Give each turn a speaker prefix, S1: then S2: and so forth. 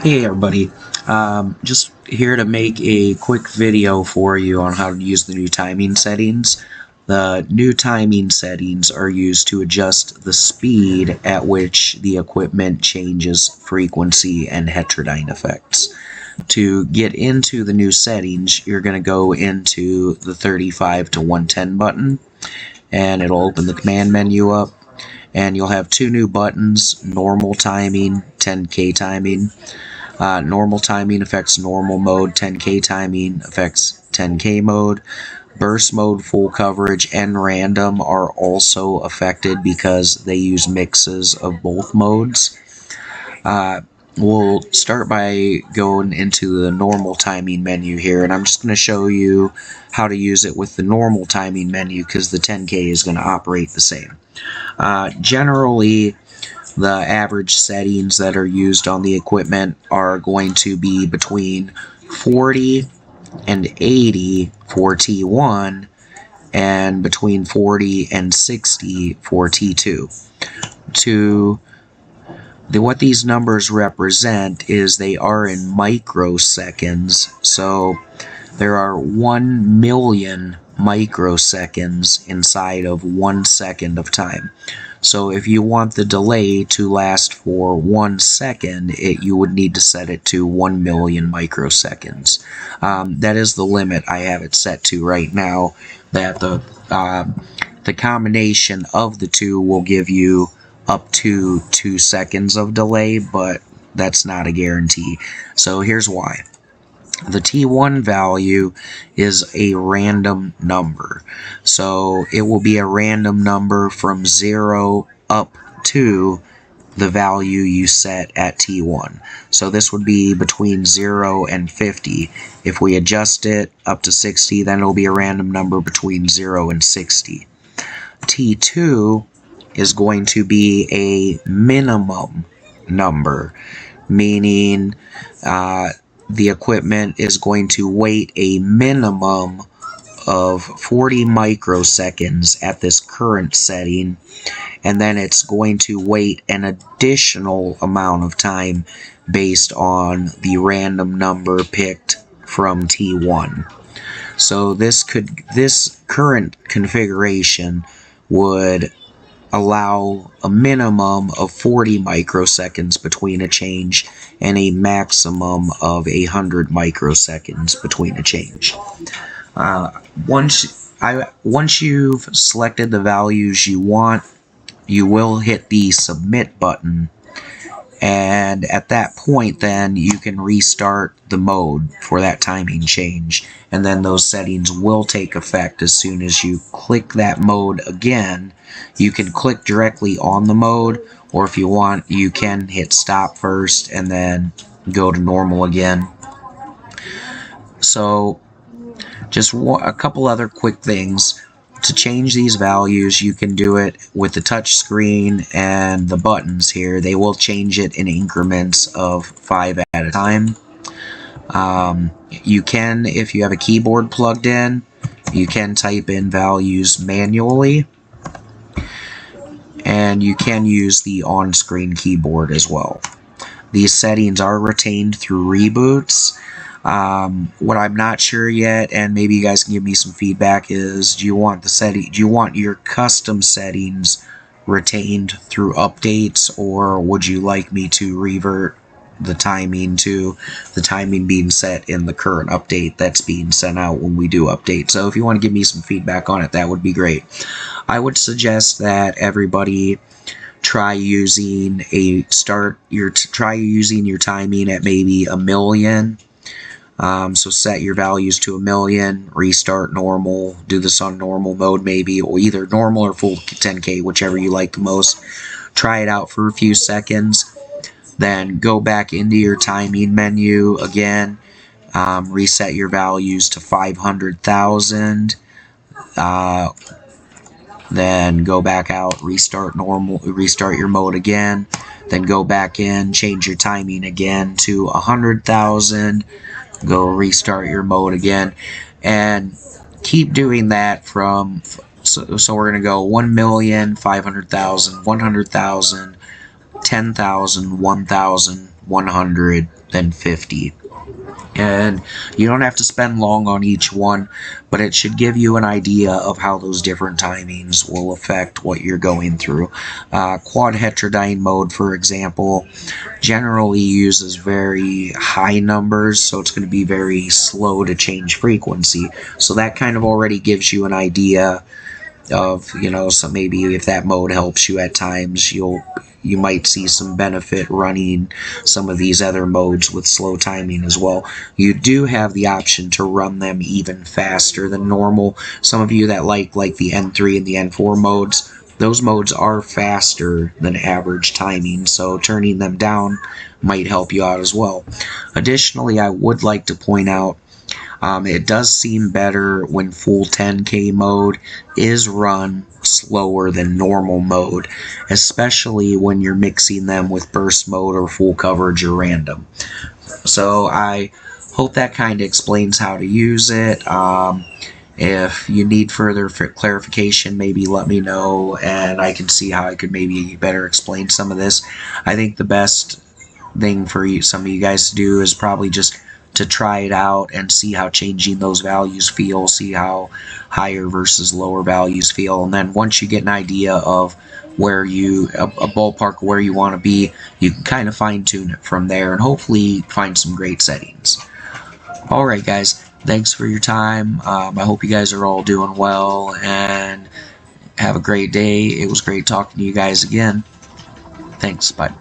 S1: Hey everybody, just here to make a quick video for you on how to use the new timing settings. The new timing settings are used to adjust the speed at which the equipment changes frequency and heterodyne effects. To get into the new settings, you're going to go into the 35 to 110 button, and it'll open the command menu up, and you'll have two new buttons: normal timing, 10K timing. Normal timing affects normal mode, 10K timing affects 10K mode. Burst mode, full coverage, and random are also affected because they use mixes of both modes. We'll start by going into the normal timing menu here, and I'm just going to show you how to use it with the normal timing menu because the 10K is going to operate the same. Generally, the average settings that are used on the equipment are going to be between 40 and 80 for T1 and between 40 and 60 for T2. What these numbers represent is they are in microseconds, so there are 1 million microseconds inside of 1 second of time. So if you want the delay to last for 1 second, you would need to set it to 1 million microseconds. That is the limit I have it set to right now. That the combination of the two will give you up to 2 seconds of delay, but that's not a guarantee. So here's why. The T1 value is a random number, so it will be a random number from 0 up to the value you set at T1. So this would be between 0 and 50. If we adjust it up to 60, then it'll be a random number between 0 and 60. T2 is going to be a minimum number, meaning the equipment is going to wait a minimum of 40 microseconds at this current setting, and then it's going to wait an additional amount of time based on the random number picked from T1. So this current configuration would allow a minimum of 40 microseconds between a change and a maximum of 100 microseconds between a change. Once you've selected the values you want, you will hit the submit button, and at that point then you can restart the mode for that timing change, and then those settings will take effect as soon as you click that mode again. You can click directly on the mode, or if you want, you can hit stop first and then go to normal again. So just a couple other quick things. To change these values, you can do it with the touch screen and the buttons here. They will change it in increments of 5 at a time. You can, if you have a keyboard plugged in, you can type in values manually, and you can use the on-screen keyboard as well. These settings are retained through reboots. What I'm not sure yet, and maybe you guys can give me some feedback, is do you want your custom settings retained through updates, or would you like me to revert the timing to the timing being set in the current update that's being sent out when we do update? So if you want to give me some feedback on it, that would be great. I would suggest that everybody try using your timing at maybe 1 million. So set your values to 1 million, restart normal, do this on normal mode maybe, or either normal or full 10K, whichever you like the most. Try it out for a few seconds, then go back into your timing menu again, reset your values to 500,000, then go back out, restart normal, restart your mode again, then go back in, change your timing again to 100,000, go restart your mode again, and keep doing that from, so we're going to go 1 million, 500,000, 100,000, 10,000, 1,000, 100, then 50. And you don't have to spend long on each one, but it should give you an idea of how those different timings will affect what you're going through. Quad heterodyne mode, for example, generally uses very high numbers, so it's going to be very slow to change frequency. So that kind of already gives you an idea of, so maybe if that mode helps you at times, you might see some benefit running some of these other modes with slow timing as well. You do have the option to run them even faster than normal. Some of you that like the N3 and the N4 modes, those modes are faster than average timing, so turning them down might help you out as well. Additionally, I would like to point out it does seem better when full 10K mode is run slower than normal mode, especially when you're mixing them with burst mode or full coverage or random. So I hope that kind of explains how to use it. If you need further clarification, maybe let me know and I can see how I could maybe better explain some of this. I think the best thing for some of you guys to do is probably just to try it out and see how changing those values feel, see how higher versus lower values feel, and then once you get an idea of where a ballpark where you want to be, you can kind of fine-tune it from there and hopefully find some great settings. Alright guys, thanks for your time. I hope you guys are all doing well and have a great day. It was great talking to you guys again. Thanks, bye.